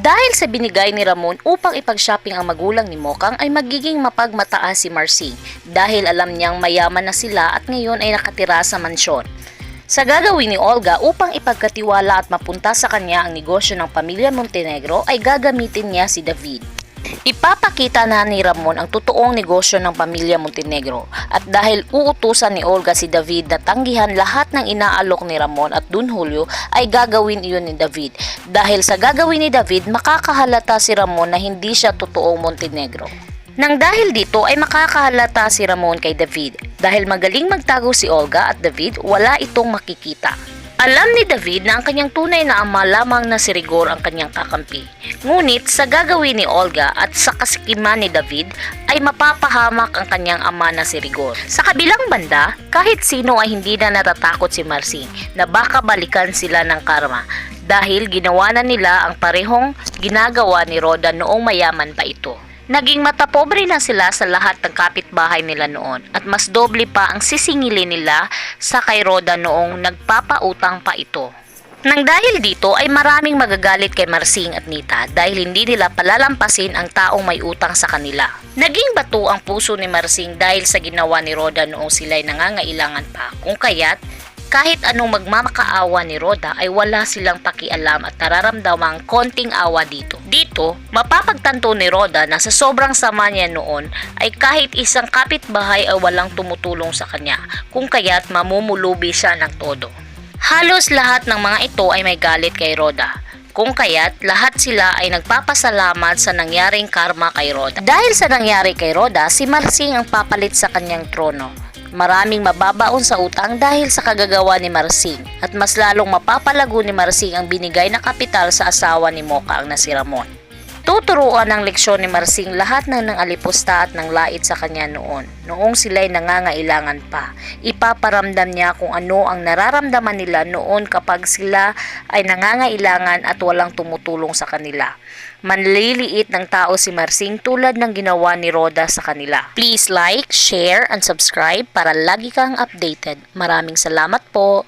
Dahil sa binigay ni Ramon upang ipag-shopping ang magulang ni Mokang ay magiging mapagmataas si Marsing dahil alam niyang mayaman na sila at ngayon ay nakatira sa mansyon. Sa gagawin ni Olga upang ipagkatiwala at mapunta sa kanya ang negosyo ng pamilya Montenegro ay gagamitin niya si David. Ipapakita na ni Ramon ang totoong negosyo ng pamilya Montenegro at dahil uutusan ni Olga si David na tanggihan lahat ng inaalok ni Ramon at Don Julio ay gagawin iyon ni David. Dahil sa gagawin ni David makakahalata si Ramon na hindi siya totoong Montenegro. Nang dahil dito ay makakahalata si Ramon kay David. Dahil magaling magtago si Olga at David, wala itong makikita. Alam ni David na ang kanyang tunay na ama lamang na si Rigor ang kanyang kakampi. Ngunit sa gagawin ni Olga at sa kasikiman ni David ay mapapahamak ang kanyang ama na si Rigor. Sa kabilang banda, kahit sino ay hindi na natatakot si Marsing na baka balikan sila ng karma dahil ginawa na nila ang parehong ginagawa ni Roda noong mayaman pa ito. Naging matapobre na sila sa lahat ng kapitbahay nila noon at mas doble pa ang sisingilin nila sa kay Roda noong nagpapautang pa ito. Nang dahil dito ay maraming magagalit kay Marsing at Nita dahil hindi nila palalampasin ang taong may utang sa kanila. Naging bato ang puso ni Marsing dahil sa ginawa ni Roda noong sila'y nangangailangan pa, kung kaya't kahit anong magmamakaawa ni Roda ay wala silang pakialam at nararamdamang konting awa dito. Dito, mapapagtanto ni Roda na sa sobrang sama niya noon ay kahit isang kapitbahay ay walang tumutulong sa kanya, kung kaya't mamumulubi siya ng todo. Halos lahat ng mga ito ay may galit kay Roda, kung kaya't lahat sila ay nagpapasalamat sa nangyaring karma kay Roda. Dahil sa nangyari kay Roda, si Marsing ang papalit sa kanyang trono. Maraming mababaon sa utang dahil sa kagagawa ni Marsing at mas lalong mapapalago ni Marsing ang binigay na kapital sa asawa ni Mokang na si Ramon. Tuturuan ng leksyon ni Marsing lahat ng alipusta at ng lait sa kanya noong sila'y nangangailangan pa. Ipaparamdam niya kung ano ang nararamdaman nila noon kapag sila ay nangangailangan at walang tumutulong sa kanila. Manliliit ng tao si Marsing tulad ng ginawa ni Roda sa kanila. Please like, share, and subscribe para lagi kang updated. Maraming salamat po!